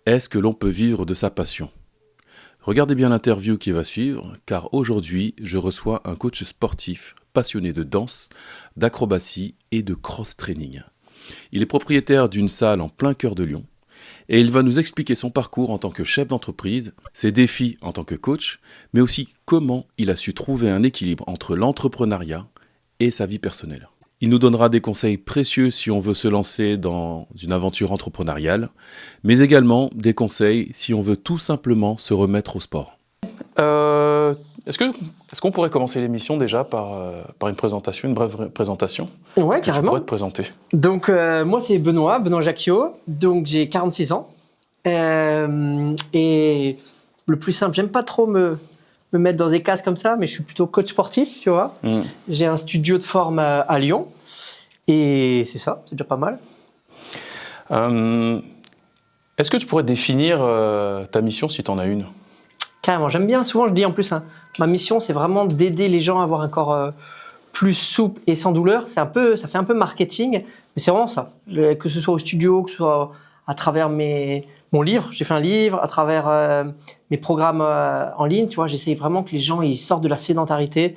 Est-ce que l'on peut vivre de sa passion? Regardez bien l'interview qui va suivre, car aujourd'hui, je reçois un coach sportif passionné de danse, d'acrobatie et de cross-training. Il est propriétaire d'une salle en plein cœur de Lyon et il va nous expliquer son parcours en tant que chef d'entreprise, ses défis en tant que coach, mais aussi comment il a su trouver un équilibre entre l'entrepreneuriat et sa vie personnelle. Il nous donnera des conseils précieux si on veut se lancer dans une aventure entrepreneuriale, mais également des conseils si on veut tout simplement se remettre au sport. Est-ce qu'on pourrait commencer l'émission déjà par une présentation, une brève présentation? Ouais, Est-ce que carrément. tu pourrais te présenter? Donc, moi, c'est Benoît Jacquiot. Donc, j'ai 46 ans. Et le plus simple, j'aime pas trop me mettre dans des cases comme ça, mais je suis plutôt coach sportif, tu vois. J'ai un studio de forme à Lyon. Et c'est ça, c'est déjà pas mal. Est-ce que tu pourrais définir ta mission si tu en as une? Carrément, j'aime bien. Souvent, je dis en plus, hein, ma mission, c'est vraiment d'aider les gens à avoir un corps plus souple et sans douleur. Ça fait un peu marketing, mais c'est vraiment ça. Que ce soit au studio, que ce soit à travers mon livre. J'ai fait un livre, à travers mes programmes en ligne. Tu vois, j'essaye vraiment que les gens ils sortent de la sédentarité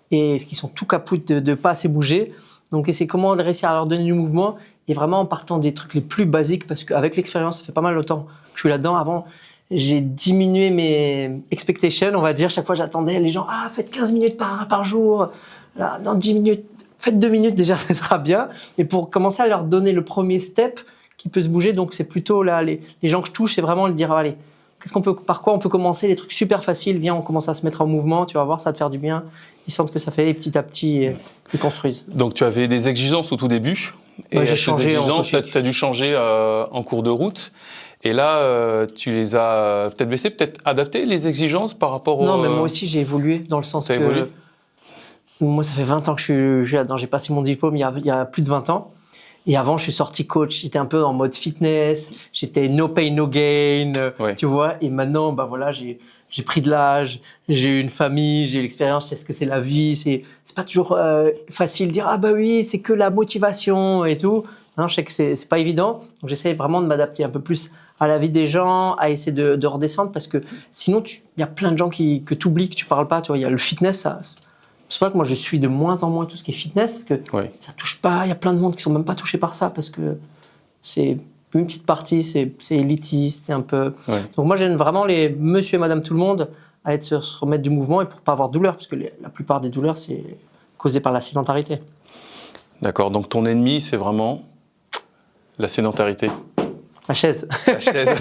et ce qu'ils sont tout capoutes de pas assez bouger. Donc, c'est comment réussir à leur donner du mouvement et vraiment en partant des trucs les plus basiques parce qu'avec l'expérience, ça fait pas mal de temps que je suis là-dedans. Avant, j'ai diminué mes expectations, on va dire. Chaque fois, j'attendais les gens, faites 15 minutes par jour. Là, dans 10 minutes, faites 2 minutes déjà, ça sera bien. Mais pour commencer à leur donner le premier step qui peut se bouger, donc c'est plutôt là, les gens que je touche, c'est vraiment de dire, allez, par quoi on peut commencer, les trucs super faciles, viens, on commence à se mettre en mouvement, tu vas voir, ça va te faire du bien. Ils sentent que ça fait et petit à petit, ils construisent. Donc tu avais des exigences au tout début, et Ouais, j'ai ces changé exigences, tu as dû changer en cours de route. Et là, tu les as peut-être baissées, peut-être adaptées, les exigences par rapport au... Non, mais moi aussi, j'ai évolué dans le sens T'as évolué? moi, ça fait 20 ans que je suis là-dedans. J'ai passé mon diplôme il y a plus de 20 ans. Et avant, je suis sorti coach. J'étais un peu en mode fitness. J'étais no pain, no gain, Ouais. tu vois. Et maintenant, bah voilà, j'ai pris de l'âge, j'ai eu une famille, j'ai eu l'expérience, je sais ce que c'est la vie. C'est pas toujours facile de dire, ah bah oui, c'est que la motivation et tout. Non, je sais que c'est pas évident. Donc, j'essaie vraiment de m'adapter un peu plus à la vie des gens, à essayer de redescendre parce que sinon, il y a plein de gens que tu oublies, que tu parles pas. Tu vois, il y a le fitness, ça. C'est pour ça que moi, je suis de moins en moins tout ce qui est fitness, parce que ça touche pas. Il y a plein de monde qui sont même pas touchés par ça, parce que c'est une petite partie, c'est élitiste, c'est un peu. Ouais. Donc moi, j'aime vraiment les monsieur et madame tout le monde à se remettre du mouvement et pour pas avoir de douleur, parce que la plupart des douleurs, c'est causé par la sédentarité. D'accord, donc ton ennemi, c'est vraiment la sédentarité. La chaise. La chaise.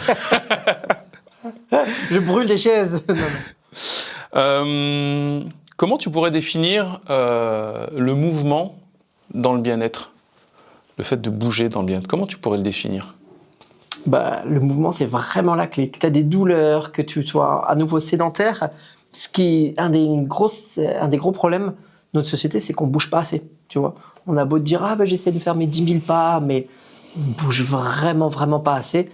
Je brûle des chaises. Comment tu pourrais définir le mouvement dans le bien-être? Le fait de bouger dans le bien-être, comment tu pourrais le définir? Bah, le mouvement, c'est vraiment la clé. Que tu as des douleurs, que tu sois à nouveau sédentaire, un des gros problèmes de notre société, c'est qu'on bouge pas assez. Tu vois, on a beau te dire, j'essaie de faire mes 10 000 pas, mais on bouge vraiment, vraiment pas assez.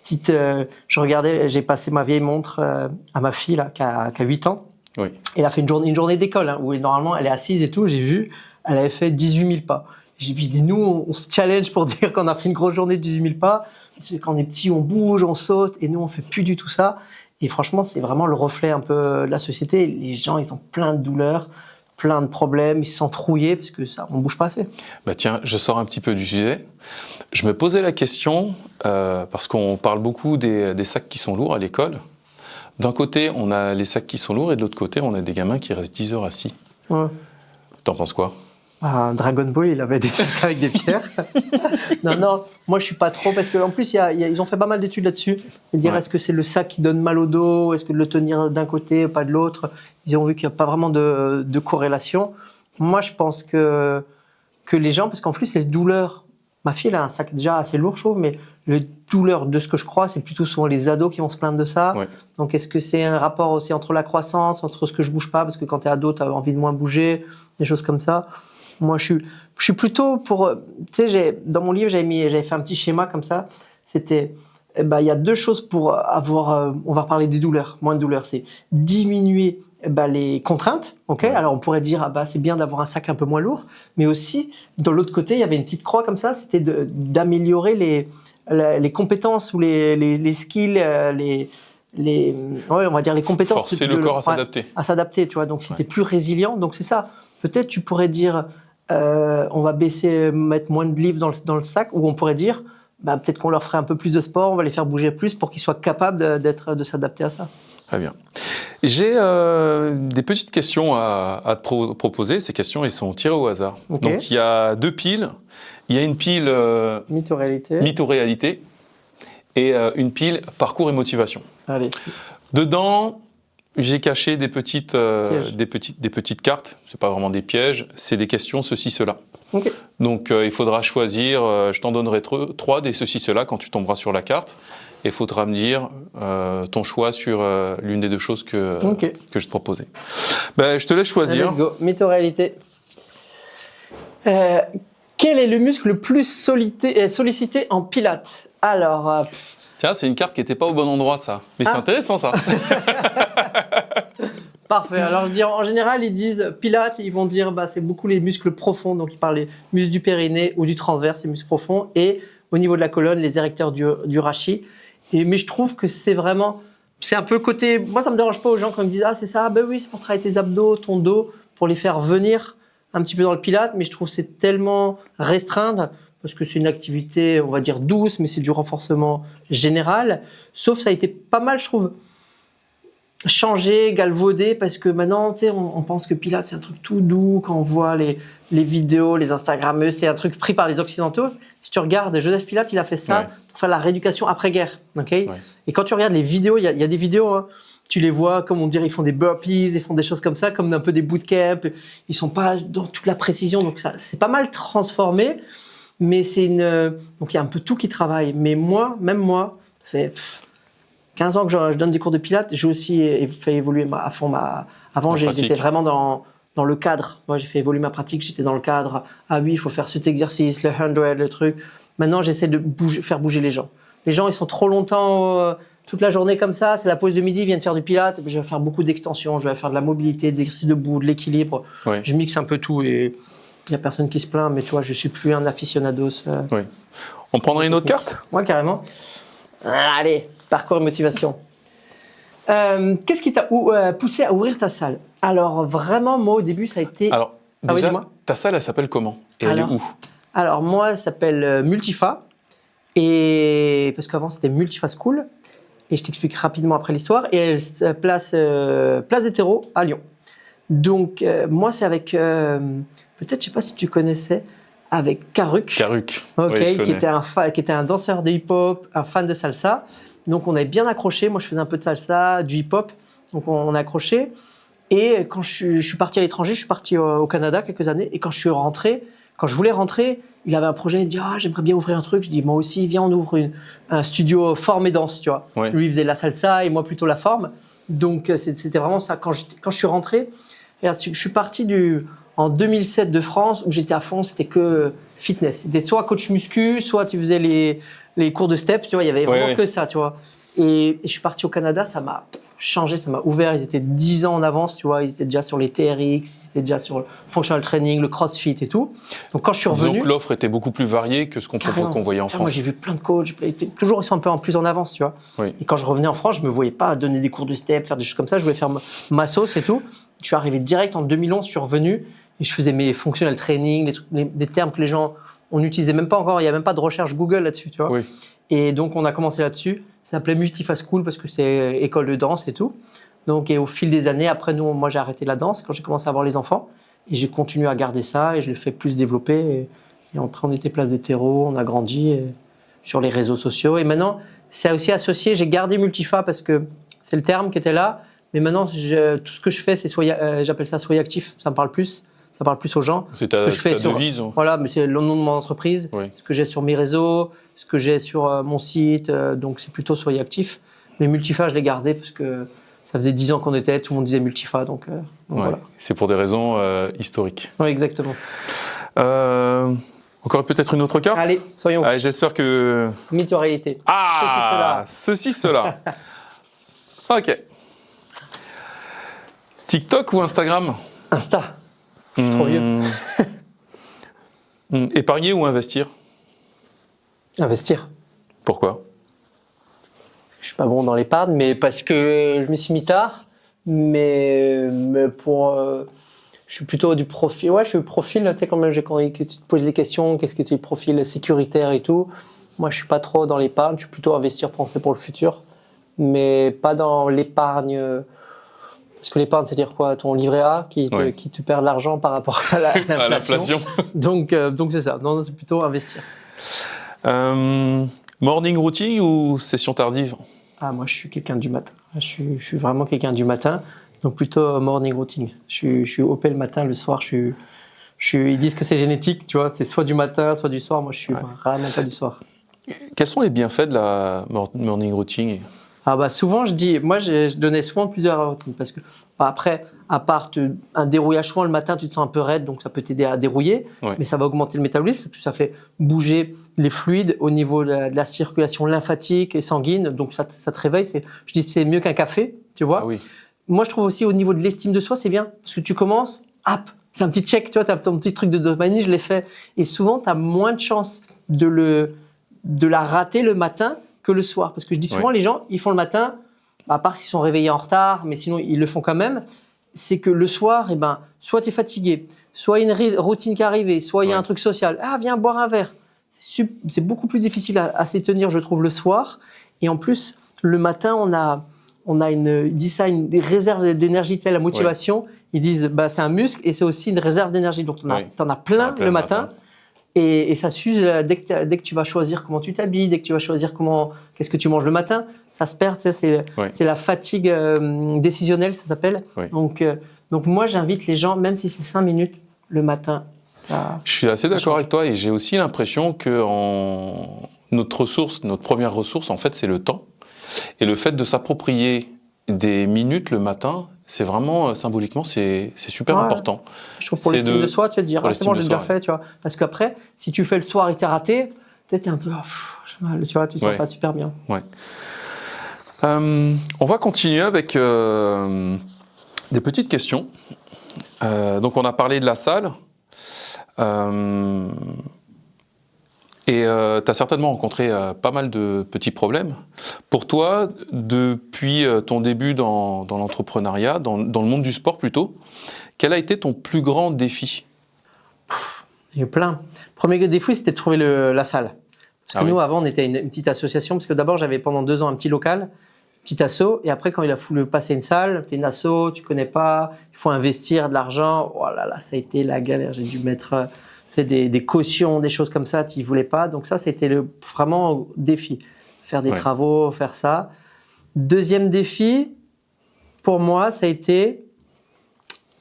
J'ai passé ma vieille montre à ma fille là, qui a 8 ans. Oui. Elle a fait une journée d'école où normalement elle est assise et tout. J'ai vu, elle avait fait 18 000 pas. J'ai dit, nous, on se challenge pour dire qu'on a fait une grosse journée de 18 000 pas. Parce que quand on est petit, on bouge, on saute, et nous, on fait plus du tout ça. Et franchement, c'est vraiment le reflet un peu de la société. Les gens, ils ont plein de douleurs, plein de problèmes, ils se sentent rouillés parce que ça, on bouge pas assez. Bah tiens, je sors un petit peu du sujet. Je me posais la question, parce qu'on parle beaucoup des sacs qui sont lourds à l'école. D'un côté, on a les sacs qui sont lourds, et de l'autre côté, on a des gamins qui restent 10 heures assis. Ouais. T'en penses quoi? Dragon Ball, il avait des sacs avec des pierres. Non, moi je suis pas trop, parce qu'en plus ils ont fait pas mal d'études là-dessus. Et dire est-ce que c'est le sac qui donne mal au dos, est-ce que de le tenir d'un côté, pas de l'autre. Ils ont vu qu'il n'y a pas vraiment de corrélation. Moi je pense que les gens, parce qu'en plus les douleurs, ma fille elle a un sac déjà assez lourd je trouve, mais les douleurs de ce que je crois, c'est plutôt souvent les ados qui vont se plaindre de ça. Ouais. Donc est-ce que c'est un rapport aussi entre la croissance, entre ce que je bouge pas, parce que quand t'es ado, t'as envie de moins bouger, des choses comme ça. Moi, je suis plutôt pour. Tu sais, dans mon livre, j'avais fait un petit schéma comme ça. C'était, il y a deux choses pour avoir. On va reparler des douleurs, moins de douleurs. C'est diminuer les contraintes. Ok. Ouais. Alors, on pourrait dire, c'est bien d'avoir un sac un peu moins lourd, mais aussi, de l'autre côté, il y avait une petite croix comme ça. C'était d'améliorer les compétences ou les skills, on va dire les compétences. Forcer le corps à s'adapter. À s'adapter, tu vois. Donc, si tu es plus résilient, donc c'est ça. Peut-être tu pourrais dire, on va mettre moins de livres dans le sac, ou on pourrait dire, peut-être qu'on leur ferait un peu plus de sport, on va les faire bouger plus pour qu'ils soient capables de s'adapter à ça. Très bien. J'ai des petites questions à te proposer. Ces questions, elles sont tirées au hasard. Okay. Donc, il y a 2 piles. Il y a une pile mytho-réalité et une pile parcours et motivation. Allez. Dedans, j'ai caché des petites cartes. C'est pas vraiment des pièges, c'est des questions ceci, cela. Okay. Donc, il faudra choisir, je t'en donnerai 3 des ceci, cela quand tu tomberas sur la carte. Et il faudra me dire ton choix sur l'une des 2 choses que je te proposais. Je te laisse choisir. Let's go. Mytho-réalité. Quel est le muscle le plus sollicité en pilates? Alors. Tiens, c'est une carte qui n'était pas au bon endroit, ça. Mais c'est intéressant, ça. Parfait. Alors, je dis, en général, ils disent pilates, ils vont dire c'est beaucoup les muscles profonds. Donc, ils parlent des muscles du périnée ou du transverse, les muscles profonds. Et au niveau de la colonne, les érecteurs du rachis. Mais je trouve que c'est un peu côté. Moi, ça me dérange pas aux gens quand ils me disent c'est ça, oui, c'est pour travailler tes abdos, ton dos, pour les faire venir un petit peu dans le pilate. Mais je trouve que c'est tellement restreindre parce que c'est une activité, on va dire douce, mais c'est du renforcement général. Sauf ça a été pas mal, je trouve, changé, galvaudé, parce que maintenant, on pense que Pilates, c'est un truc tout doux. Quand on voit les vidéos, les Instagrammeux, c'est un truc pris par les Occidentaux. Si tu regardes, Joseph Pilates, il a fait ça pour faire la rééducation après-guerre. Okay. Et quand tu regardes les vidéos, il y a des vidéos, tu les vois, comme on dirait, ils font des burpees, ils font des choses comme ça, comme un peu des bootcamps. Ils sont pas dans toute la précision, donc ça, c'est pas mal transformé. Mais donc il y a un peu tout qui travaille. Mais même moi, ça fait 15 ans que je donne des cours de pilates. J'ai aussi fait évoluer à fond Avant, j'étais vraiment dans le cadre. Moi, j'ai fait évoluer ma pratique. J'étais dans le cadre. Ah oui, il faut faire cet exercice, le 100, le truc. Maintenant, j'essaie de faire bouger les gens. Les gens, ils sont trop longtemps, toute la journée comme ça. C'est la pause de midi, ils viennent faire du pilates. Je vais faire beaucoup d'extensions. Je vais faire de la mobilité, des exercices debout, de l'équilibre. Oui. Je mixe un peu tout et il n'y a personne qui se plaint. Mais tu vois, je suis plus un aficionados. Oui. On prendrait une autre carte ? Ouais, carrément. Allez, parcours et motivation. Qu'est-ce qui t'a poussé à ouvrir ta salle? Alors, vraiment, moi, au début, ça a été... Alors, déjà, ta salle, elle s'appelle comment? Et elle est où? Alors, moi, elle s'appelle Multifa. Parce qu'avant, c'était Multifa School. Et je t'explique rapidement après l'histoire. Et elle se place des Terreaux à Lyon. Donc, moi, c'est avec... peut-être, je ne sais pas si tu connaissais, avec Karuk. Karuk, okay, oui, qui était un danseur de hip-hop, un fan de salsa. Donc, on avait bien accroché. Moi, je faisais un peu de salsa, du hip-hop. Donc, on a accroché. Et quand je suis parti à l'étranger, je suis parti au Canada quelques années. Et quand je voulais rentrer, il avait un projet. Il me dit j'aimerais bien ouvrir un truc. Je dis moi aussi, viens, on ouvre un studio forme et danse, tu vois. Ouais. Lui, il faisait la salsa et moi plutôt la forme. Donc, c'était vraiment ça. Quand je suis rentré, regarde, je suis parti en 2007 de France où j'étais à fond. C'était que fitness. C'était soit coach muscu, soit tu faisais les cours de steps. Tu vois, il y avait vraiment que ça, tu vois. Et je suis parti au Canada. Ça m'a changé, ça m'a ouvert. Ils étaient 10 ans en avance, tu vois. Ils étaient déjà sur les TRX, ils étaient déjà sur le functional training, le crossfit et tout. Donc quand je suis revenu, donc l'offre était beaucoup plus variée que ce qu'on voyait en France. Moi, j'ai vu plein de coachs. Toujours, ils sont un peu plus en avance, tu vois. Oui. Et quand je revenais en France, je me voyais pas donner des cours de step, faire des choses comme ça. Je voulais faire ma sauce et tout. Je suis arrivé direct en 2011. Je suis revenu et je faisais mes functional training, des termes que les gens on n'utilisait même pas encore. Il y a même pas de recherche Google là-dessus, tu vois. Oui. Et donc on a commencé là-dessus. Ça s'appelait Multifa School parce que c'est école de danse et tout. Donc, et au fil des années, après, moi, j'ai arrêté la danse quand j'ai commencé à avoir les enfants. Et j'ai continué à garder ça et je l'ai fait plus développer. Et après, on était place des terreaux, on a grandi sur les réseaux sociaux. Et maintenant, c'est aussi associé, j'ai gardé Multifa parce que c'est le terme qui était là. Mais maintenant, tout ce que je fais, c'est j'appelle ça soyez actif. Ça me parle plus. Ça parle plus aux gens. C'est ta devise. Voilà, mais c'est le nom de mon entreprise. Oui. Ce que j'ai sur mes réseaux, ce que j'ai sur mon site. Donc, c'est plutôt soyez actif. Mais Multifa, je l'ai gardé parce que ça faisait 10 ans qu'on était, tout le monde disait Multifa, donc voilà. C'est pour des raisons historiques. Oui, exactement. Encore peut-être une autre carte ? Allez, soyons. Allez, j'espère que... Mytho-réalité. Ceci, cela. Ok. TikTok ou Instagram ? Insta. Je suis trop vieux. Épargner ou investir ? Investir. Pourquoi? Je suis pas bon dans l'épargne, mais parce que je me suis mis tard. Mais je suis plutôt du profil. Ouais, je suis profil. Tu sais, quand tu te poses des questions, qu'est-ce que tu es profil sécuritaire et tout. Moi, je suis pas trop dans l'épargne. Je suis plutôt investir, penser pour le futur, mais pas dans l'épargne. Parce que l'épargne, c'est dire quoi? Ton livret A qui te perd de l'argent par rapport à l'inflation. À l'inflation. Donc c'est ça. Non, c'est plutôt investir. Morning routine ou session tardive? Ah, moi, je suis quelqu'un du matin. Je suis vraiment quelqu'un du matin. Donc plutôt morning routine. Je suis OP le matin, le soir, ils disent que c'est génétique, tu vois. C'est soit du matin, soit du soir. Moi, je suis vraiment pas du soir. Quels sont les bienfaits de la morning routine? Ah bah souvent je donnais souvent plusieurs routines parce que après, à part un dérouillage souvent le matin, tu te sens un peu raide, donc ça peut t'aider à dérouiller, mais ça va augmenter le métabolisme, ça fait bouger les fluides au niveau de la circulation lymphatique et sanguine, donc ça te réveille. Je dis c'est mieux qu'un café, tu vois. Ah oui. Moi je trouve aussi au niveau de l'estime de soi, c'est bien parce que tu commences, hop, c'est un petit check, tu vois, t'as ton petit truc de dopamine, je l'ai fait, et souvent t'as moins de chances de la rater le matin que le soir. Parce que je dis souvent, les gens, ils font le matin, à part s'ils sont réveillés en retard, mais sinon, ils le font quand même. C'est que le soir, soit tu es fatigué, soit il y a une routine qui est arrivée, soit il y a un truc social. Ah, viens boire un verre. C'est beaucoup plus difficile à s'y tenir, je trouve, le soir. Et en plus, le matin, on a ils disent ça, une réserve d'énergie, la motivation. Ils disent, c'est un muscle et c'est aussi une réserve d'énergie. Donc, t'en as plein le matin. Et ça s'use dès que tu vas choisir comment tu t'habilles, dès que tu vas choisir qu'est-ce que tu manges le matin, ça se perd. Tu sais, c'est la fatigue décisionnelle, ça s'appelle. Donc moi, j'invite les gens, même si c'est 5 minutes le matin. Je suis assez d'accord avec toi et j'ai aussi l'impression que notre première ressource, en fait, c'est le temps. Et le fait de s'approprier des minutes le matin, c'est vraiment, symboliquement, c'est super important. Je trouve pour l'estime de soi, tu vas te dire, c'est bon, j'ai déjà fait, tu vois. Parce qu'après, si tu fais le soir et t'es raté, t'es un peu, j'ai mal, tu vois, tu te sens pas super bien. Ouais. On va continuer avec des petites questions. Donc, on a parlé de la salle. Et tu as certainement rencontré pas mal de petits problèmes. Pour toi, depuis ton début dans l'entrepreneuriat, dans le monde du sport plutôt, quel a été ton plus grand défi? Il y a eu plein. Le premier défi, c'était de trouver la salle. Parce que nous, avant, on était une petite association. Parce que d'abord, j'avais pendant 2 ans un petit local, petit asso. Et après, quand il a fallu passer une salle, t'es une asso, tu connais pas, il faut investir de l'argent. Oh là là, ça a été la galère. J'ai dû mettre des cautions, des choses comme ça, tu ne voulais pas. Donc ça, c'était vraiment défi. Faire des travaux, faire ça. Deuxième défi, pour moi, ça a été,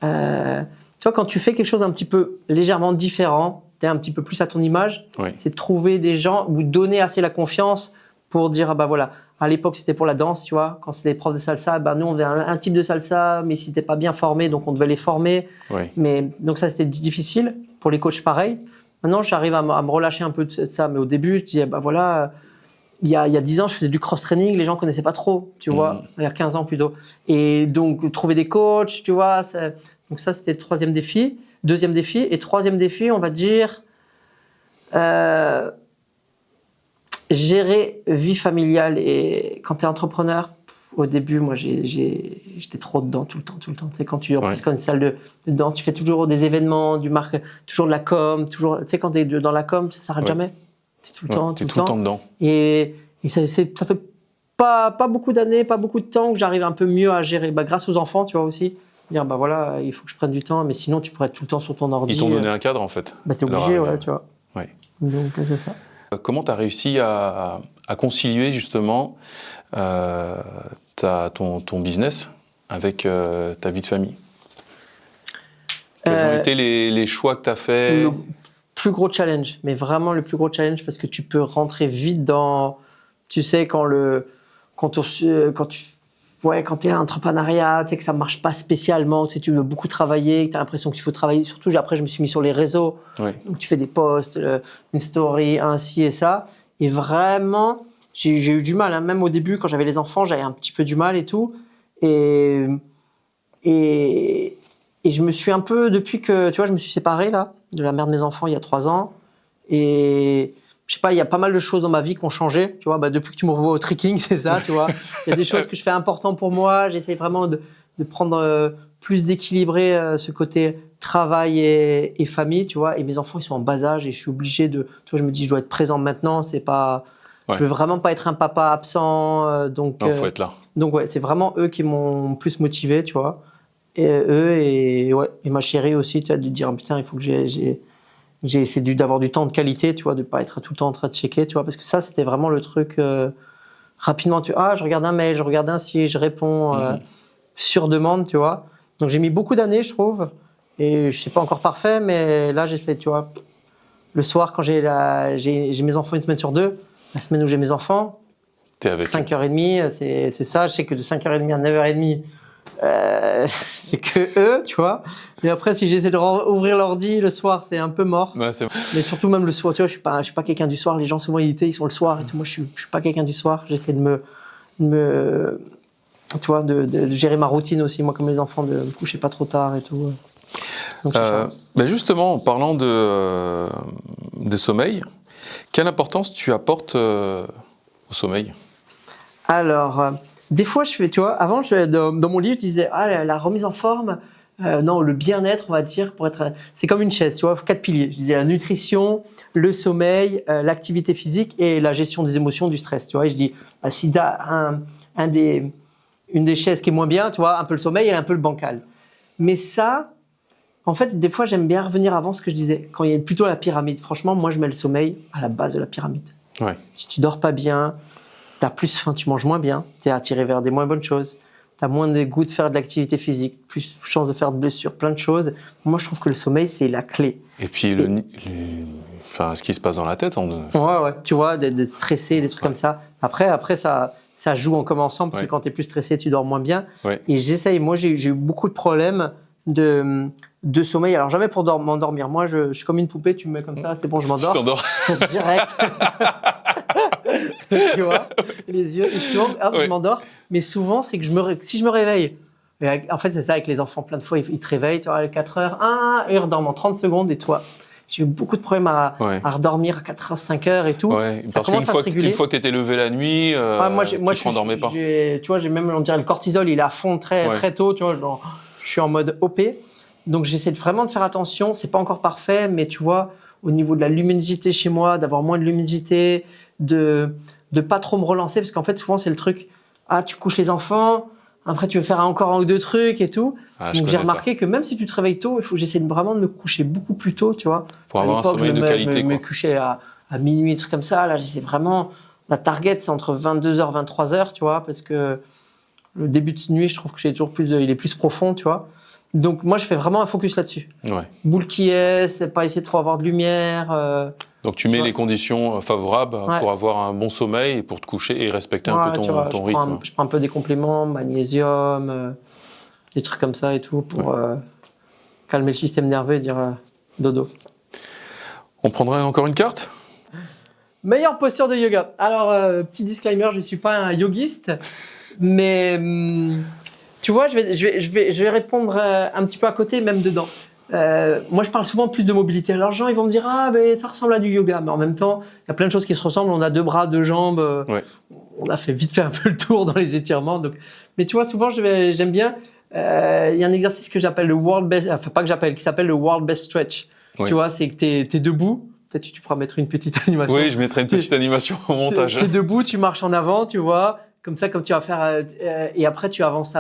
tu vois, quand tu fais quelque chose un petit peu légèrement différent, tu es un petit peu plus à ton image, c'est de trouver des gens ou donner assez la confiance pour dire, ah bah voilà, à l'époque, c'était pour la danse, tu vois, quand c'était des profs de salsa, nous, on faisait un type de salsa, mais ils n'étaient pas bien formés, donc on devait les former. Mais, donc ça, c'était difficile. Pour les coachs, pareil. Maintenant, j'arrive à me relâcher un peu de ça. Mais au début, je disais, voilà, il y a 10 ans, je faisais du cross-training, les gens ne connaissaient pas trop, tu vois, il y a 15 ans plutôt. Et donc, trouver des coachs, tu vois, donc ça, c'était le troisième défi. Deuxième défi. Et troisième défi, on va dire, gérer vie familiale. Et quand tu es entrepreneur, au début, moi, j'étais trop dedans tout le temps. Tu sais, quand tu plus une salle de danse, tu fais toujours des événements, toujours de la com, toujours. Tu sais, quand tu es dans la com, ça s'arrête jamais. C'est tout le temps, tout le temps dedans. Et ça fait pas beaucoup d'années, pas beaucoup de temps que j'arrive un peu mieux à gérer. Grâce aux enfants, tu vois aussi. Dire voilà, il faut que je prenne du temps, mais sinon tu pourrais être tout le temps sur ton ordi. Ils t'ont donné un cadre en fait. T'es obligé, tu vois. Donc c'est ça. Comment tu as réussi à concilier justement ton business avec ta vie de famille? Quels ont été les choix que tu as faits? Le plus gros challenge, mais vraiment le plus gros challenge, parce que tu peux rentrer vite dans, tu sais, quand tu es un entrepreneuriat, tu sais que ça marche pas spécialement, tu sais, tu veux beaucoup travailler, tu as l'impression qu'il faut travailler. Surtout, après, je me suis mis sur les réseaux. Donc, tu fais des posts, une story, ainsi et ça. Et vraiment, j'ai eu du mal. Même au début, quand j'avais les enfants, j'avais un petit peu du mal et tout. Et je me suis un peu, depuis que, tu vois, je me suis séparé là, de la mère de mes enfants il y a 3 ans. Et je sais pas, il y a pas mal de choses dans ma vie qui ont changé, tu vois. Depuis que tu me revois au trekking, c'est ça, tu vois. Il y a des choses que je fais importantes pour moi. J'essaie vraiment de prendre plus d'équilibrer ce côté travail et famille, tu vois. Et mes enfants, ils sont en bas âge et je suis obligé tu vois, je me dis, je dois être présent maintenant. C'est pas, je veux vraiment pas être un papa absent. Donc, faut être là. Donc ouais, c'est vraiment eux qui m'ont plus motivé, tu vois. Et eux et ma chérie aussi, tu vois, de dire putain, il faut que j'ai essayé d'avoir du temps de qualité, tu vois, de pas être tout le temps en train de checker, tu vois, parce que ça, c'était vraiment le truc. Rapidement, je regarde un mail, je regarde un site, je réponds sur demande, tu vois. Donc j'ai mis beaucoup d'années, je trouve, et je suis pas encore parfait, mais là, j'essaie, tu vois. Le soir, quand j'ai mes enfants une semaine sur deux, la semaine où j'ai mes enfants, t'es avec 5h30, c'est ça. Je sais que de 5h30 à 9h30. C'est que eux, tu vois. Et après, si j'essaie de ouvrir l'ordi le soir, c'est un peu mort. Ouais, mais surtout même le soir, tu vois, je suis pas quelqu'un du soir. Les gens souvent ils sont le soir et tout. Moi, je suis pas quelqu'un du soir. J'essaie de tu vois, de gérer ma routine aussi. Moi, comme les enfants, de me coucher pas trop tard et tout. Donc, justement, en parlant de sommeil, quelle importance tu apportes au sommeil? Alors, des fois, je fais, tu vois, avant, dans mon livre, je disais, la remise en forme, non, le bien-être, on va dire, c'est comme une chaise, tu vois, 4 piliers. Je disais la nutrition, le sommeil, l'activité physique et la gestion des émotions, du stress, tu vois. Et je dis, si tu as une des chaises qui est moins bien, tu vois, un peu le sommeil et un peu le bancal. Mais ça, en fait, des fois, j'aime bien revenir avant ce que je disais, quand il y a plutôt la pyramide. Franchement, moi, je mets le sommeil à la base de la pyramide. Ouais. Si tu dors pas bien, t'as plus faim, tu manges moins bien, t'es attiré vers des moins bonnes choses, t'as moins de goût de faire de l'activité physique, plus de chances de faire de blessures, plein de choses. Moi, je trouve que le sommeil, c'est la clé. Et puis, ce qui se passe dans la tête. Ouais, tu vois, d'être stressé, des trucs comme ça. Après ça joue en comme ensemble, parce que quand t'es plus stressé, tu dors moins bien. Ouais. Et j'essaye, moi, j'ai eu beaucoup de problèmes de sommeil. Alors, jamais pour m'endormir. Moi, je suis comme une poupée, tu me mets comme ça, c'est bon, je m'endors. Tu t'endors. Direct. Tu vois, les yeux, ils se tournent, hop, je m'endors. Mais souvent, c'est que si je me réveille, en fait, c'est ça avec les enfants, plein de fois, ils te réveillent, tu vois, à 4 heures, ils redorment en 30 secondes, et toi, j'ai eu beaucoup de problèmes à redormir à 4 heures, 5 heures et tout. Ouais, ça commence à se réguler. Une fois que tu étais levé la nuit, tu ne t'endormais pas. Tu vois, j'ai même, on dirait, le cortisol, il est à fond très tôt, tu vois, genre, je suis en mode OP. Donc, j'essaie vraiment de faire attention. C'est pas encore parfait, mais tu vois, au niveau de la luminosité chez moi, d'avoir moins de luminosité, de pas trop me relancer, parce qu'en fait, souvent, c'est le truc, tu couches les enfants, après, tu veux faire encore un ou deux trucs et tout. Donc, j'ai remarqué que même si tu te réveilles tôt, il faut que j'essaie vraiment de me coucher beaucoup plus tôt, tu vois. Pour avoir un sommeil de qualité, Je me couchais à minuit, trucs comme ça. Là, j'essaie vraiment, la target, c'est entre 22h, 23h, tu vois, parce que le début de nuit, je trouve que il est plus profond, tu vois. Donc, moi, je fais vraiment un focus là-dessus. Ouais. Boule qui est, c'est pas essayer de trop avoir de lumière. Donc, tu mets les conditions favorables pour avoir un bon sommeil et pour te coucher et respecter un peu ton rythme. Je prends un peu des compléments, magnésium, des trucs comme ça et tout, pour calmer le système nerveux et dire dodo. On prendrait encore une carte ? Meilleure posture de yoga. Alors, petit disclaimer, je ne suis pas un yogiste, mais tu vois, je vais répondre un petit peu à côté, même dedans. Moi, je parle souvent plus de mobilité. Alors, les gens, ils vont me dire, ben, ça ressemble à du yoga. Mais en même temps, il y a plein de choses qui se ressemblent. On a 2 bras, 2 jambes. On a vite fait un peu le tour dans les étirements. Donc... Mais tu vois, souvent, j'aime bien. Il y a un exercice que j'appelle le World Best, qui s'appelle le World Best Stretch. Oui. Tu vois, c'est que t'es debout. Peut-être tu pourras mettre une petite animation. Oui, je mettrai une petite animation au montage. T'es debout, tu marches en avant, tu vois. Comme ça, comme tu vas faire. Et après, tu avances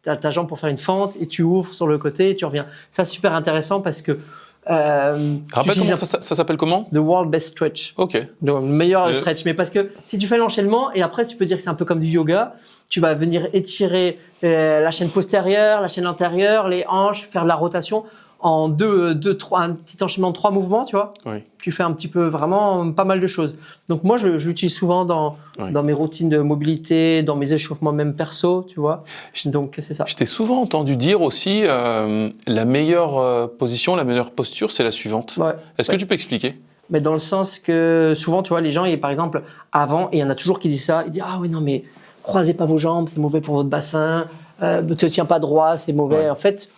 ta jambe pour faire une fente et tu ouvres sur le côté et tu reviens. Ça, c'est super intéressant parce que. Rappelle comment ça s'appelle comment ? The World Best Stretch. Ok. Donc, le meilleur stretch. Mais parce que si tu fais l'enchaînement et après, tu peux dire que c'est un peu comme du yoga. Tu vas venir étirer la chaîne postérieure, la chaîne antérieure, les hanches, faire de la rotation en un petit enchaînement de 3 mouvements, tu vois. Oui. Tu fais un petit peu, vraiment pas mal de choses. Donc moi, je l'utilise souvent dans mes routines de mobilité, dans mes échauffements même perso, tu vois. Donc c'est ça. Je t'ai souvent entendu dire aussi la meilleure position, la meilleure posture, c'est la suivante. Ouais. Est-ce que tu peux expliquer ? Mais dans le sens que souvent, tu vois, les gens, par exemple, avant, et il y en a toujours qui disent ça, ils disent « Ah oui, non, mais croisez pas vos jambes, c'est mauvais pour votre bassin, ne te tiens pas droit, c'est mauvais. Ouais. » En fait,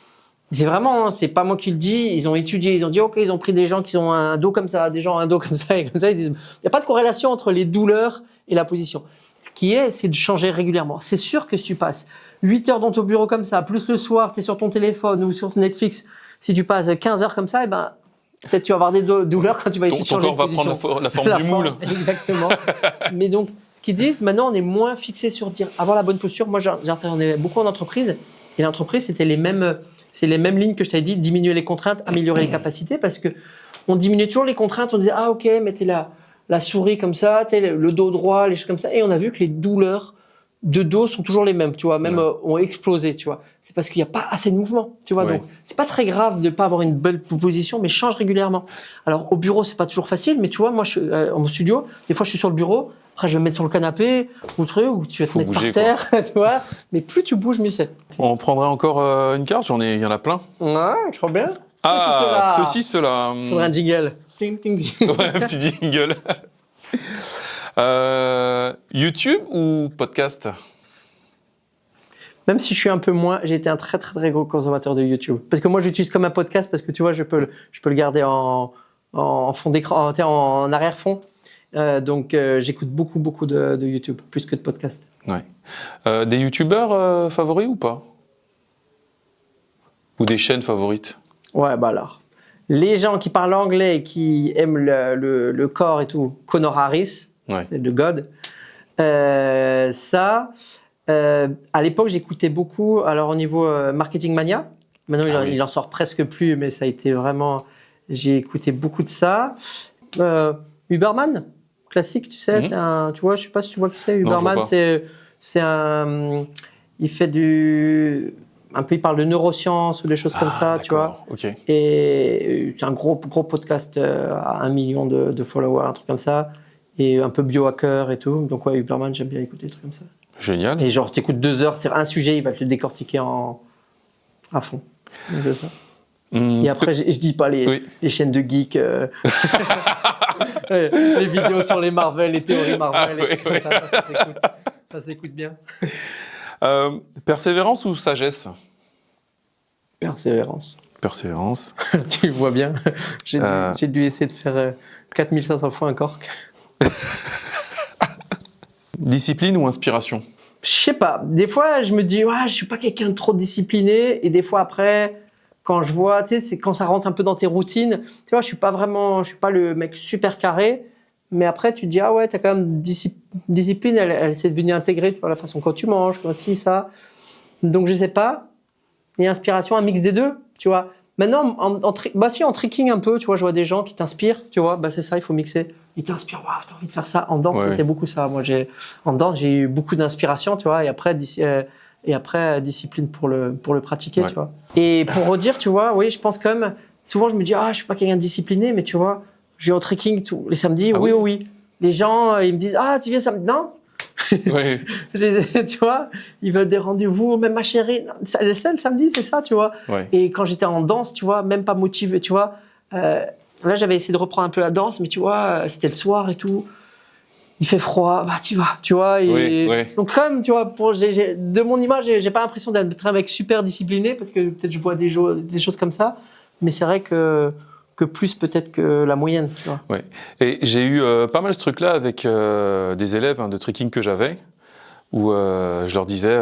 C'est vraiment, c'est pas moi qui le dis, ils ont étudié, ils ont dit, ok, ils ont pris des gens qui ont un dos comme ça, des gens un dos comme ça, et comme ça, ils disent, il n'y a pas de corrélation entre les douleurs et la position. Ce qui est, c'est de changer régulièrement. C'est sûr que si tu passes 8 heures dans ton bureau comme ça, plus le soir, tu es sur ton téléphone ou sur Netflix, si tu passes 15 heures comme ça, eh ben, peut-être tu vas avoir des douleurs quand tu vas essayer de changer de position. Ton corps va prendre la forme du moule. Exactement. Mais donc, ce qu'ils disent, maintenant, on est moins fixé sur dire avoir la bonne posture. Moi, j'intervenais beaucoup en entreprise, et l'entreprise, c'était c'est les mêmes lignes que je t'avais dit, diminuer les contraintes, améliorer les capacités, parce que on diminuait toujours les contraintes, on disait, ah ok, mettez la souris comme ça, le dos droit, les choses comme ça, et on a vu que les douleurs de dos sont toujours les mêmes, tu vois, même ont explosé, tu vois. C'est parce qu'il n'y a pas assez de mouvement, tu vois. Donc, c'est pas très grave de pas avoir une belle position, mais change régulièrement. Alors, au bureau, c'est pas toujours facile, mais tu vois, moi, en mon studio, des fois, je suis sur le bureau, après, je vais me mettre sur le canapé, ou tu vas te mettre par terre, tu vois. Mais plus tu bouges, mieux c'est. On prendrait encore une carte, il y en a plein. Ouais, je crois bien. Ceci, cela. Faudrait un jingle. Ting, ting, ting. Ouais, un petit jingle. YouTube ou podcast? Même si je suis un peu moins, j'ai été un très très très gros consommateur de YouTube. Parce que moi, j'utilise comme un podcast parce que tu vois, je peux le garder en fond d'écran, en arrière-fond. Donc, j'écoute beaucoup de YouTube, plus que de podcast. Ouais. Des YouTubeurs favoris ou pas? Ou des chaînes favorites? Ouais, bah alors. Les gens qui parlent anglais et qui aiment le corps et tout, Conor Harris, c'est le God. À l'époque, j'écoutais beaucoup. Alors, au niveau Marketing Mania, maintenant, il en sort presque plus, mais ça a été vraiment. J'ai écouté beaucoup de ça. Huberman, classique, tu sais, tu vois, je sais pas si tu vois qui c'est. Huberman, c'est un. Il fait il parle de neurosciences ou des choses comme ça, tu vois. Okay. Et c'est un gros podcast à 1 million de followers, un truc comme ça. Et un peu biohacker et tout. Donc, ouais, Huberman, j'aime bien écouter des trucs comme ça. Génial. Et genre, t'écoutes 2 heures, c'est un sujet, il va te le décortiquer à fond. Et après, je dis pas les chaînes de geeks, les vidéos sur les Marvel, les théories Marvel, ça s'écoute bien. Persévérance ou sagesse? Persévérance. Tu vois bien, j'ai dû essayer de faire 4500 fois un cork. Discipline ou inspiration? Je sais pas. Des fois, je me dis, je suis pas quelqu'un de trop discipliné. Et des fois, après, quand je vois, tu sais, c'est quand ça rentre un peu dans tes routines. Tu vois, je suis pas le mec super carré. Mais après, tu te dis, t'as quand même discipline. Elle s'est devenue intégrée par la façon quand tu manges, quand ça. Donc, je sais pas. Et inspiration, un mix des deux, tu vois. Maintenant, en tricking un peu, tu vois, je vois des gens qui t'inspirent, tu vois, c'est ça, il faut mixer. Ils t'inspirent, t'as envie de faire ça. En danse, c'était beaucoup ça. Moi, en danse, j'ai eu beaucoup d'inspiration, tu vois, et après, discipline pour le pratiquer, tu vois. Et pour redire, tu vois, oui, je pense quand même, souvent, je me dis, je suis pas quelqu'un de discipliné, mais tu vois, je vais en trekking les samedis, oui. Les gens, ils me disent, tu viens samedi? Non. Ouais. Tu vois, ils veulent des rendez-vous, même ma chérie, le samedi, c'est ça, tu vois. Ouais. Et quand j'étais en danse, tu vois, même pas motivé, tu vois. Là, j'avais essayé de reprendre un peu la danse, mais tu vois, c'était le soir et tout. Il fait froid, tu vas, tu vois. Donc, comme, tu vois, de mon image, j'ai pas l'impression d'être un mec super discipliné parce que peut-être je vois des choses comme ça. Mais c'est vrai que plus peut-être que la moyenne, tu vois. Ouais. Et j'ai eu pas mal ce truc-là avec des élèves de trekking que j'avais, où je leur disais,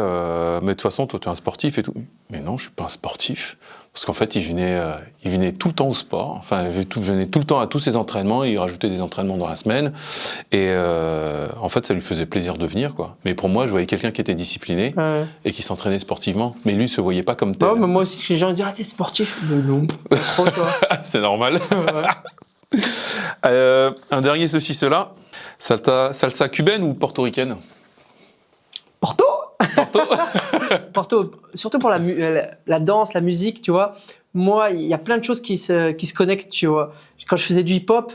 mais de toute façon, toi, tu es un sportif et tout. Mais non, je suis pas un sportif. Parce qu'en fait, ils venaient tout le temps au sport. Enfin, ils venaient tout le temps à tous ces entraînements. Ils rajoutaient des entraînements dans la semaine. Et en fait, ça lui faisait plaisir de venir, quoi. Mais pour moi, je voyais quelqu'un qui était discipliné et qui s'entraînait sportivement. Mais lui, il se voyait pas comme tel. Mais moi aussi, les gens disent, t'es sportif. Mais non, pas trop, toi. C'est normal. Un dernier ceci, cela. Salsa cubaine ou portoricaine? Porto, surtout pour la danse, la musique, tu vois. Moi, il y a plein de choses qui se connectent, tu vois. Quand je faisais du hip-hop,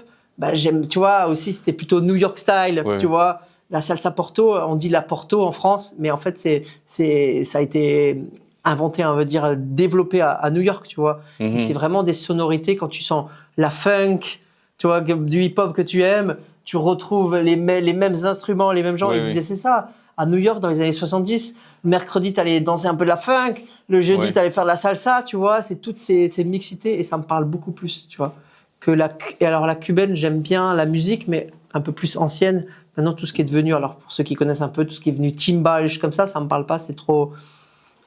j'aime, tu vois, aussi, c'était plutôt New York style, tu vois. La salsa Porto, on dit la Porto en France, mais en fait, ça a été inventé, on veut dire, développé à New York, tu vois. Et c'est vraiment des sonorités, quand tu sens la funk, tu vois, du hip-hop que tu aimes, tu retrouves les mêmes instruments, les mêmes gens. Ils disaient, c'est ça. à New York dans les années 70. Le mercredi, t'allais danser un peu de la funk. Le jeudi, t'allais faire de la salsa, tu vois. C'est toutes ces mixités et ça me parle beaucoup plus, tu vois. Et alors, la cubaine, j'aime bien la musique, mais un peu plus ancienne. Maintenant, tout ce qui est devenu, alors pour ceux qui connaissent un peu, tout ce qui est venu timba et comme ça me parle pas.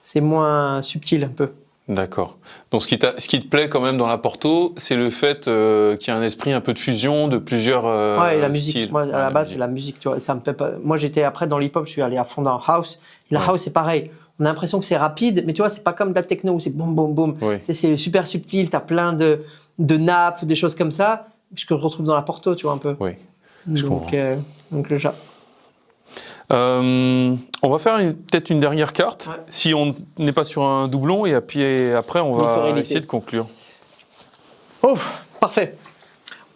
C'est moins subtil un peu. D'accord. Donc ce qui te plaît quand même dans la Porto, c'est le fait qu'il y a un esprit un peu de fusion de plusieurs ouais, et la musique. styles. Moi, à la base, c'est la musique. Tu vois, ça me fait pas. Moi, j'étais après dans l'hip-hop, je suis allé à fond dans house. Et la house, c'est pareil. On a l'impression que c'est rapide, mais tu vois, c'est pas comme de la techno où c'est boum, boum, boum. Oui. Tu sais, c'est super subtil. T'as plein de nappes, des choses comme ça, ce que je retrouve dans la Porto, tu vois un peu. Oui. Donc le chat. On va faire peut-être une dernière carte, si on n'est pas sur un doublon, et puis après on va essayer de conclure. Oh, parfait.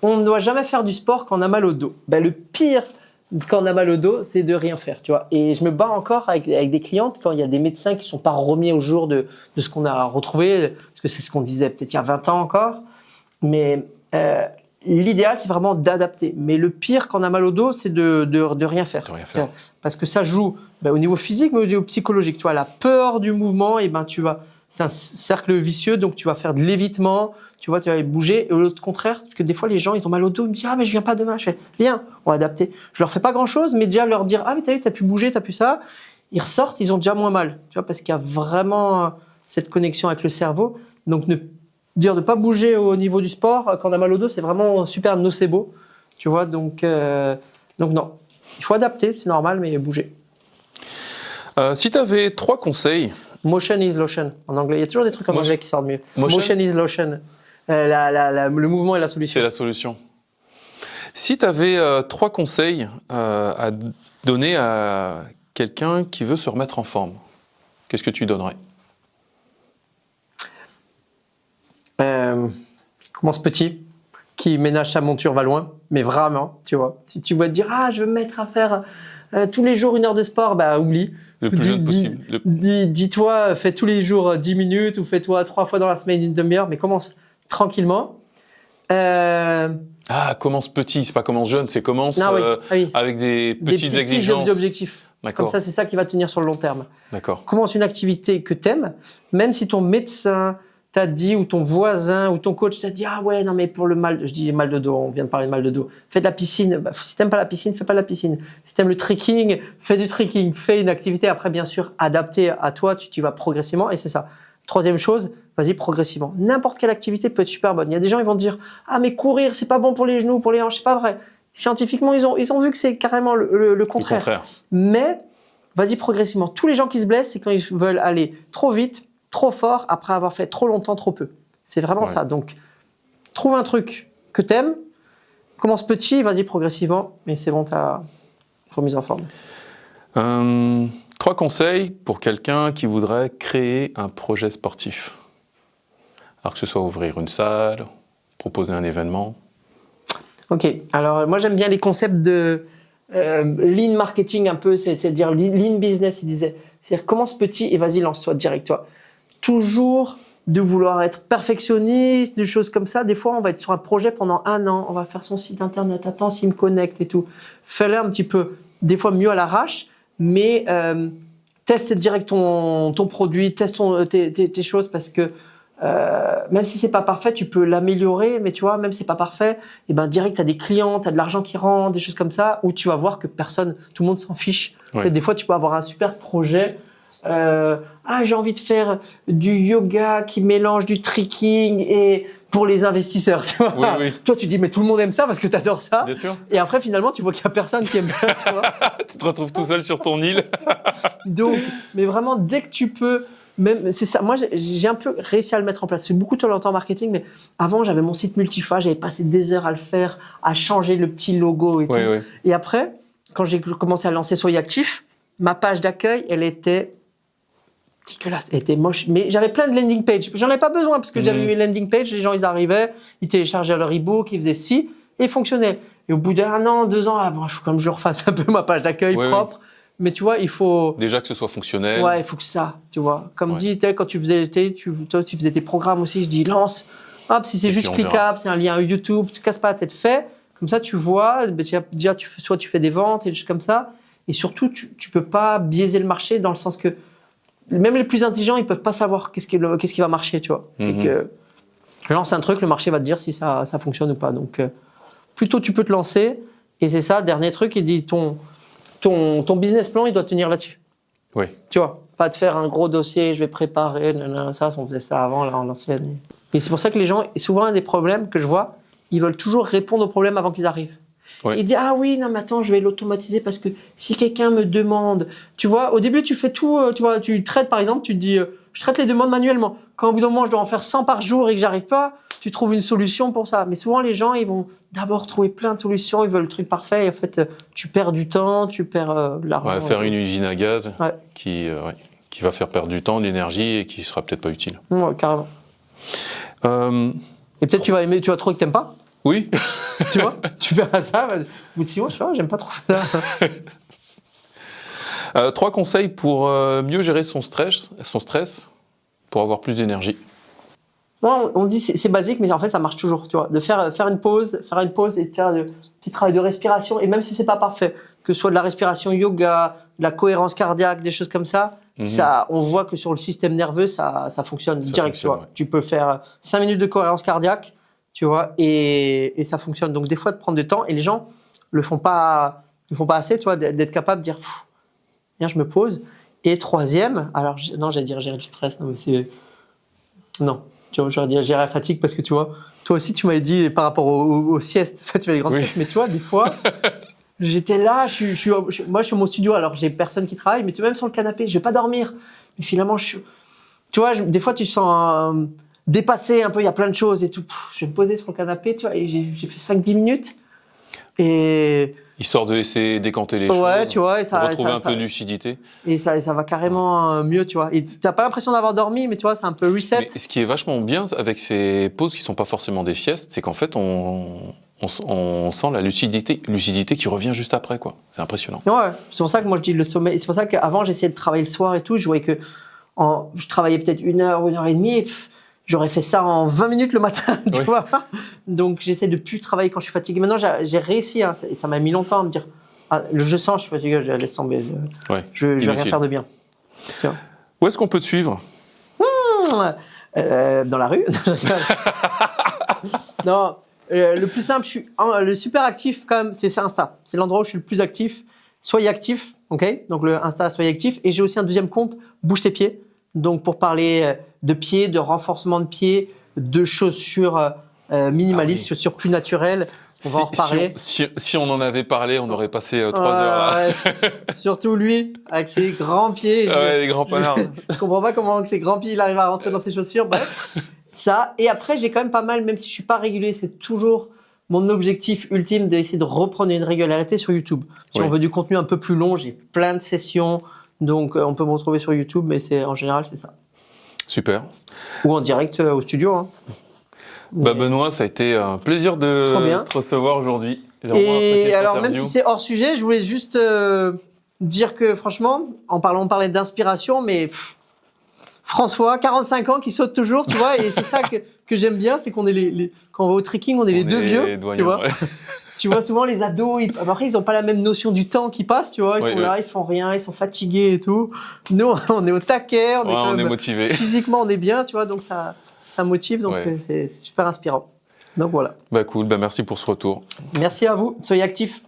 On ne doit jamais faire du sport quand on a mal au dos. Ben, le pire quand on a mal au dos, c'est de rien faire, tu vois. Et je me bats encore avec des clientes quand il y a des médecins qui ne sont pas remis au jour de ce qu'on a retrouvé, parce que c'est ce qu'on disait peut-être il y a 20 ans encore. Mais l'idéal, c'est vraiment d'adapter. Mais le pire quand on a mal au dos, c'est de rien faire. De rien faire. Parce que ça joue au niveau physique, mais au niveau psychologique. Tu vois, la peur du mouvement, et c'est un cercle vicieux, donc tu vas faire de l'évitement, tu vas bouger. Et l'autre contraire, parce que des fois, les gens, ils ont mal au dos, ils me disent « Ah, mais je viens pas demain. » Je fais « Viens, on va adapter. » Je leur fais pas grand-chose, mais déjà leur dire « Ah, mais t'as pu bouger, t'as pu ça. » Ils ressortent, ils ont déjà moins mal. Tu vois, parce qu'il y a vraiment cette connexion avec le cerveau. Donc, dire de pas bouger au niveau du sport quand on a mal au dos, c'est vraiment super nocebo. Tu vois, donc non. Il faut adapter, c'est normal, mais bouger. Si tu avais 3 conseils... Motion is lotion. En anglais, il y a toujours des trucs en anglais qui sortent mieux. Motion is lotion. Le mouvement est la solution. C'est la solution. Si tu avais 3 conseils à donner à quelqu'un qui veut se remettre en forme, qu'est-ce que tu donnerais ? Commence petit, qui ménage sa monture va loin, mais vraiment, tu vois. Si tu vas te dire, je veux me mettre à faire tous les jours 1 heure de sport, oublie. Le plus jeune possible. Dis-toi, fais tous les jours 10 minutes ou fais-toi 3 fois dans la semaine 1 demi-heure, mais commence tranquillement. Commence petit, c'est pas commence jeune, c'est commence avec des petites exigences. Des objectifs. D'accord. Comme ça, c'est ça qui va tenir sur le long terme. D'accord. Commence une activité que t'aimes, même si ton médecin t'a dit, ou ton voisin, ou ton coach t'a dit, non, mais pour le mal, je dis mal de dos, on vient de parler de mal de dos. Fais de la piscine. Si t'aimes pas la piscine, fais pas de la piscine. Si t'aimes le trekking, fais du trekking. Fais une activité, après, bien sûr, adaptée à toi, tu vas progressivement, et c'est ça. 3e chose, vas-y progressivement. N'importe quelle activité peut être super bonne. Il y a des gens, ils vont te dire, mais courir, c'est pas bon pour les genoux, pour les hanches, c'est pas vrai. Scientifiquement, ils ont vu que c'est carrément le contraire. Mais, vas-y progressivement. Tous les gens qui se blessent, c'est quand ils veulent aller trop vite, trop fort, après avoir fait trop longtemps, trop peu. C'est vraiment ça. Donc, trouve un truc que t'aimes, commence petit, vas-y progressivement, mais c'est bon, t'as remise en forme. 3 conseils pour quelqu'un qui voudrait créer un projet sportif. Alors que ce soit ouvrir une salle, proposer un événement. Ok, alors moi j'aime bien les concepts de lean marketing un peu, c'est-à-dire lean business, il disait. C'est-à-dire commence petit et vas-y lance-toi direct, toi. Toujours de vouloir être perfectionniste, des choses comme ça. Des fois, on va être sur un projet pendant 1 an, on va faire son site internet, attends s'il me connecte et tout. Fais-le un petit peu, des fois mieux à l'arrache, mais teste direct ton produit, teste tes choses parce que même si c'est pas parfait, tu peux l'améliorer, mais tu vois, même si c'est pas parfait, et direct t'as des clients, t'as de l'argent qui rentre, des choses comme ça, où tu vas voir que tout le monde s'en fiche. Ouais. Des fois, tu peux avoir un super projet. J'ai envie de faire du yoga qui mélange du trekking et pour les investisseurs. Tu vois. Oui. Toi, tu dis mais tout le monde aime ça parce que t'adores ça. Bien sûr. Et après, finalement, tu vois qu'il y a personne qui aime ça. Tu vois. Tu te retrouves tout seul sur ton île. Donc, mais vraiment, dès que tu peux. Même, c'est ça. Moi, j'ai un peu réussi à le mettre en place. C'est beaucoup de temps en marketing, mais avant, j'avais mon site multifa, j'avais passé des heures à le faire, à changer le petit logo et tout. Oui. Et après, quand j'ai commencé à lancer Soyez Actif, ma page d'accueil, elle était dégueulasse, elle était moche. Mais j'avais plein de landing pages. J'en avais pas besoin parce que j'avais mis landing page, les gens, ils arrivaient, ils téléchargeaient leur e-book, ils faisaient ci, et ils fonctionnaient. Et au bout d'1 an, 2 ans, il faut comme je refasse un peu ma page d'accueil propre. Oui. Mais tu vois, il faut... Déjà que ce soit fonctionnel. Ouais, il faut que ça, tu vois. Comme dit, quand tu faisais tes programmes aussi, je dis lance. Hop, si c'est juste cliquable, c'est un lien YouTube, tu casses pas la tête, fais. Comme ça, tu vois, déjà, soit tu fais des ventes et des choses comme ça. Et surtout, tu peux pas biaiser le marché dans le sens que même les plus intelligents, ils peuvent pas savoir qu'est-ce qui va marcher, tu vois. C'est que lance un truc, le marché va te dire si ça fonctionne ou pas. Donc, plutôt tu peux te lancer. Et c'est ça, dernier truc, il dit ton business plan, il doit tenir là-dessus. Oui. Tu vois, pas de faire un gros dossier, je vais préparer, ça, on faisait ça avant, là, en l'ancienne. Et c'est pour ça que les gens, souvent, un des problèmes que je vois, ils veulent toujours répondre aux problèmes avant qu'ils arrivent. Oui. Ils disent, ah oui, non, mais attends, je vais l'automatiser parce que si quelqu'un me demande, tu vois, au début, tu fais tout, tu vois, tu traites, par exemple, tu te dis, je traite les demandes manuellement. Quand au bout d'un moment, je dois en faire 100 par jour et que j'arrive pas, tu trouves une solution pour ça. Mais souvent, les gens, ils vont d'abord trouver plein de solutions, ils veulent le truc parfait. Et en fait, tu perds du temps, tu perds de l'argent. Ouais, faire une usine à gaz Ouais. qui va faire perdre du temps, de l'énergie et qui sera peut-être pas utile. Ouais, carrément. Et peut-être tu vas aimer, tu vas trouver que t'aimes pas. Oui. Tu vois, tu verras ça. Au bout de 6 mois, je fais, j'aime pas trop ça. 3 conseils pour mieux gérer son stress pour avoir plus d'énergie. Non, on dit c'est basique, mais en fait ça marche toujours. Tu vois, de faire une pause et de faire un petit travail de respiration. Et même si c'est pas parfait, que ce soit de la respiration yoga, de la cohérence cardiaque, des choses comme ça, ça, on voit que sur le système nerveux, ça fonctionne direct. Tu vois, tu peux faire 5 minutes de cohérence cardiaque, tu vois, et ça fonctionne. Donc des fois de prendre du temps, et les gens le font pas assez, tu vois, d'être capable de dire, viens, je me pose. Et troisième, alors non, j'allais dire gérer le stress, non, mais c'est non. Tu vois, j'aurais dit gérer la fatigue parce que tu vois, toi aussi tu m'avais dit par rapport aux siestes, tu fais des grandes siestes, mais tu vois, des fois, j'étais là, moi je suis au mon studio, alors j'ai personne qui travaille, mais tu vois, même sur le canapé, je vais pas dormir. Mais finalement, tu vois, des fois tu sens dépassé un peu, il y a plein de choses et tout. Je vais me poser sur le canapé, tu vois, et j'ai fait 5-10 minutes. Et Histoire de laisser décanter les choses. Ouais, tu vois, et ça retrouver un peu de lucidité. Et ça va carrément mieux, tu vois. Et t'as pas l'impression d'avoir dormi, mais tu vois, c'est un peu reset. Mais ce qui est vachement bien avec ces pauses qui sont pas forcément des siestes, c'est qu'en fait, on sent la lucidité qui revient juste après, quoi. C'est impressionnant. Ouais, c'est pour ça que moi je dis le sommeil. C'est pour ça qu'avant j'essayais de travailler le soir et tout. Je voyais que je travaillais peut-être 1 heure ou 1 heure et demie. Et j'aurais fait ça en 20 minutes le matin, tu vois. Donc j'essaie de plus travailler quand je suis fatigué. Maintenant j'ai réussi, hein, ça m'a mis longtemps à me dire, je sens, je suis fatigué, je laisse tomber. Je vais rien faire de bien. Tiens. Où est-ce qu'on peut te suivre? Dans la rue. Non, le plus simple, le super actif quand même, c'est Insta. C'est l'endroit où je suis le plus actif. Soyez actif, ok? Donc le Insta, soyez actif. Et j'ai aussi un deuxième compte, Bouge tes pieds. Donc pour parler de pieds, de renforcement de pieds, de chaussures minimalistes, chaussures plus naturelles. On va en reparler. Si on en avait parlé, on aurait passé 3 heures là. Ouais. Surtout lui, avec ses grands pieds. Les grands panards. Je comprends pas comment avec ses grands pieds il arrive à rentrer dans ses chaussures. Bref, ça. Et après, j'ai quand même pas mal, même si je suis pas régulier, c'est toujours mon objectif ultime d'essayer de reprendre une régularité sur YouTube. Si on veut du contenu un peu plus long, j'ai plein de sessions. Donc, on peut me retrouver sur YouTube, mais en général, c'est ça. Super. Ou en direct au studio. Hein. Benoît, ça a été un plaisir de te recevoir aujourd'hui. Et alors, même si c'est hors sujet, je voulais juste dire que franchement, on parlait d'inspiration, mais François, 45 ans, qui saute toujours, tu vois, et c'est ça que j'aime bien, c'est qu'on est quand on va au trekking, on est les deux vieux, tu vois. Ouais. Tu vois, souvent les ados, après ils n'ont pas la même notion du temps qui passe, tu vois, ils sont là, ils font rien, ils sont fatigués et tout. Nous, on est au taquet, on est motivés. Physiquement, on est bien, tu vois, donc ça motive, donc c'est super inspirant. Donc voilà. Cool, merci pour ce retour. Merci à vous, soyez actifs.